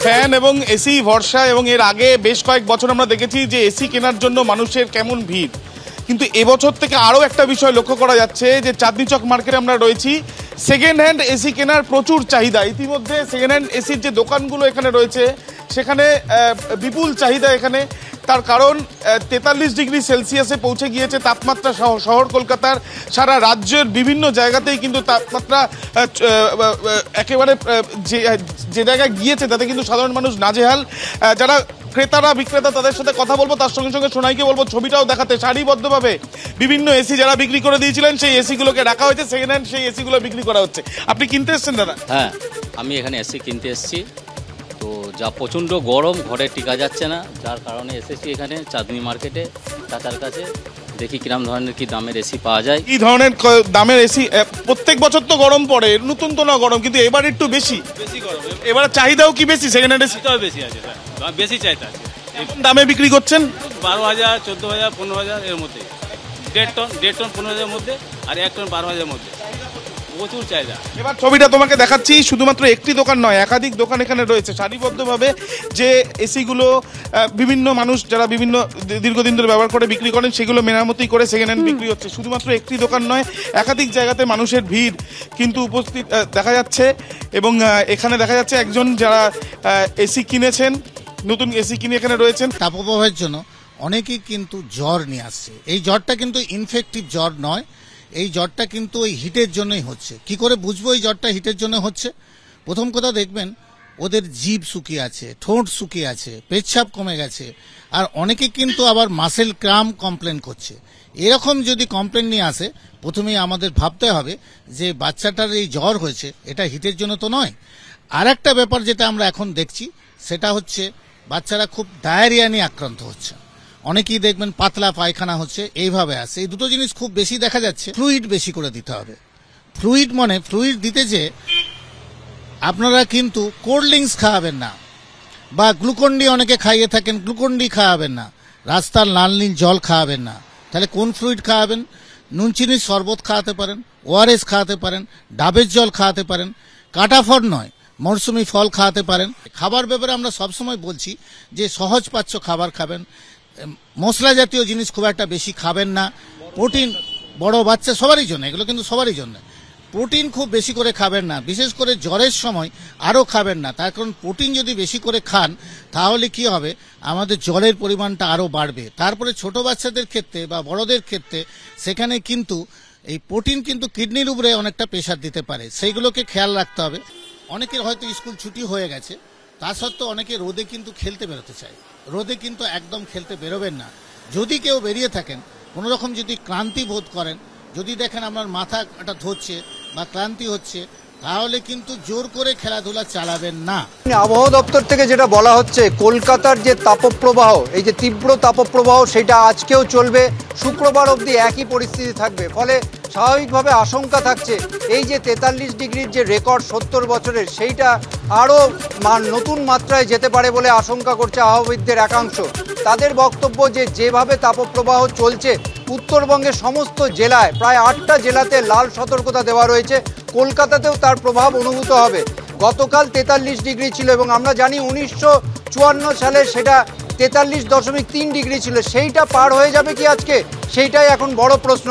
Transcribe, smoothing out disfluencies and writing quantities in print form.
Fan এবং AC ভরসা, এবং এর আগে বেশ কয়েক বছর আমরা দেখেছি যে এসি কেনার জন্য মানুষের কেমন ভিড়। কিন্তু এবছর থেকে আরও একটা বিষয় লক্ষ্য করা যাচ্ছে যে চাঁদনি চক মার্কেটে আমরা রয়েছি, সেকেন্ড হ্যান্ড এসি কেনার প্রচুর চাহিদা। ইতিমধ্যে সেকেন্ড হ্যান্ড এসির যে দোকানগুলো এখানে রয়েছে সেখানে বিপুল চাহিদা এখানে। তার কারণ 43 ডিগ্রি সেলসিয়াসে পৌঁছে গিয়েছে তাপমাত্রা। শহর কলকাতার সারা রাজ্যের বিভিন্ন জায়গাতেই কিন্তু তাপমাত্রা একেবারে যে জায়গায় গিয়েছে তাতে কিন্তু সাধারণ মানুষ নাজেহাল। যারা ক্রেতারা বিক্রেতা তাদের সাথে কথা বলবো, তার সঙ্গে সঙ্গে সোনাইকে বলবো ছবিটাও দেখাতে। সারিবদ্ধভাবে বিভিন্ন এসি যারা বিক্রি করে দিয়েছিলেন সেই এসিগুলোকে রাখা হয়েছে, সেকেন্ড হ্যান্ড সেই এসিগুলো বিক্রি করা হচ্ছে। আপনি কিনতে এসছেন দাদা? হ্যাঁ, আমি এখানে এসি কিনতে এসেছি। তো যা প্রচণ্ড গরম, ঘরে টিকা যাচ্ছে না, যার কারণে এসেছি এখানে চাঁদনি মার্কেটে চাচার কাছে। দেখি কিরম ধরনের কি দামের এসি পাওয়া যায়। কি ধরনের দামের এসি? প্রত্যেক বছর তো গরম পড়ে, নতুন তো না গরম, কিন্তু এবার একটু বেশি গরম। এবার চাহিদাও কি বেশি? সেকেন্ড হ্যান্ড এসি বেশি আছে, বেশি চাহিদা আছে। দামে বিক্রি করছেন? 12,000, 14,000, 15,000 এর মধ্যে। 1.5 টন 15,000 মধ্যে, আর 1 টন 12,000 মধ্যে। প্রচুর চাহিদা। এবার ছবিটা তোমাকে দেখাচ্ছি, শুধুমাত্র একটি দোকান নয়, একাধিক দোকান এখানে রয়েছে সারিবদ্ধভাবে। যে এসিগুলো বিভিন্ন মানুষ যারা বিভিন্ন দীর্ঘদিন ধরে ব্যবহার করে বিক্রি করেন সেগুলো মেরামতি করে সেকেন্ড হ্যান্ড বিক্রি হচ্ছে। শুধুমাত্র একটি দোকান নয়, একাধিক জায়গাতে মানুষের ভিড় কিন্তু উপস্থিত দেখা যাচ্ছে। এবং এখানে দেখা যাচ্ছে একজন যারা এসি কিনেছেন, নতুন এসি কিনে এখানে রয়েছেন। তাপপ্রবাহের জন্য অনেকেই কিন্তু জ্বর নিয়ে আসছে। এই জ্বরটা কিন্তু ইনফেক্টিভ জ্বর নয়, এই জ্বরটা কিন্তু ওই হিটের জন্যই হচ্ছে। কি করে বুঝবো এই জ্বরটা হিটের জন্য হচ্ছে? প্রথম কথা দেখবেন ওদের জিভ শুকিয়ে আছে, ঠোঁট শুকিয়ে আছে, পেচ্ছাপ কমে গেছে, আর অনেকে কিন্তু আবার মাসেল ক্রাম কমপ্লেন করছে। এরকম যদি কমপ্লেন নিয়ে আসে, প্রথমেই আমাদের ভাবতে হবে যে বাচ্চাটার এই জ্বর হয়েছে এটা হিটের জন্য তো নয়। আর একটা ব্যাপার যেটা আমরা এখন দেখছি সেটা হচ্ছে বাচ্চারা খুব ডায়রিয়া নিয়ে আক্রান্ত হচ্ছে। অনেকেই দেখবেন পাতলা পায়খানা হচ্ছে, এইভাবে আসে। এই দুটো জিনিস খুব বেশি দেখা যাচ্ছে। ফ্লুইড বেশি করে দিতে হবে। ফ্লুইড মানে ফ্লুইড দিতে যে আপনারা কিন্তু কোল্ড ড্রিঙ্কস খাওয়াবেন না, বা গ্লুকন্ডি অনেকে খাইয়ে থাকেন, গ্লুকন্ডি খাওয়াবেন না, রাস্তার লাল নীল জল খাওয়াবেন না। তাহলে কোন ফ্লুইড খাওয়াবেন? নুন চিনির শরবত খাওয়াতে পারেন, ওআরএস খাওয়াতে পারেন, ডাবের জল খাওয়াতে পারেন, কাটা ফল নয় মরসুমি ফল খাওয়াতে পারেন। খাবার ব্যাপারে আমরা সবসময় বলছি যে সহজ পাচ্য খাবার খাবেন, মশলা জাতীয় জিনিস খুব একটা বেশি খাবেন না। প্রোটিন বড় বাচ্চা সবারই জন্য, এগুলো কিন্তু সবারই জন্য। প্রোটিন খুব বেশি করে খাবেন না, বিশেষ করে জ্বরের সময় আরও খাবেন না। তার কারণ প্রোটিন যদি বেশি করে খান তাহলে কি হবে, আমাদের জ্বরের পরিমাণটা আরও বাড়বে। তারপরে ছোট বাচ্চাদের ক্ষেত্রে বা বড়দের ক্ষেত্রে সেখানে কিন্তু এই প্রোটিন কিন্তু কিডনির উপরে অনেকটা প্রেশার দিতে পারে, সেইগুলোকে খেয়াল রাখতে হবে। অনেকের হয়তো স্কুল ছুটি হয়ে গেছে, তা সত্ত্বেও অনেকে রোদে কিন্তু খেলতে বেরোতে চায়। রোদে কিন্তু একদম খেলতে বেরোবেন না। যদি কেউ বেরিয়ে থাকেন, কোনো রকম যদি ক্লান্তি বোধ করেন, যদি দেখেন আপনার মাথাটা ধরছে বা ক্লান্তি হচ্ছে, তাহলে কিন্তু জোর করে খেলাধুলা চালাবেন না। আবহাওয়া দপ্তর থেকে যেটা বলা হচ্ছে, কলকাতার যে তাপপ্রবাহ, এই যে তীব্র তাপপ্রবাহ, সেটা আজকেও চলবে, শুক্রবার অবধি একই পরিস্থিতি থাকবে। ফলে স্বাভাবিকভাবে আশঙ্কা থাকছে এই যে 43 ডিগ্রির যে রেকর্ড 70 বছরের, সেইটা আরও নতুন মাত্রায় যেতে পারে বলে আশঙ্কা করছে আবহাওয়াবিদদের একাংশ। তাদের বক্তব্য যে যেভাবে তাপপ্রবাহ চলছে, উত্তরবঙ্গের সমস্ত জেলায় প্রায় 8টা জেলাতে লাল সতর্কতা দেওয়া রয়েছে, কলকাতাতেও তার প্রভাব অনুভূত হবে। গতকাল 43 ডিগ্রি ছিল এবং আমরা জানি 1954 সালে সেটা 43.3 ডিগ্রি ছিল। সেইটা পার হয়ে যাবে কি আজকে, সেইটাই এখন বড় প্রশ্ন।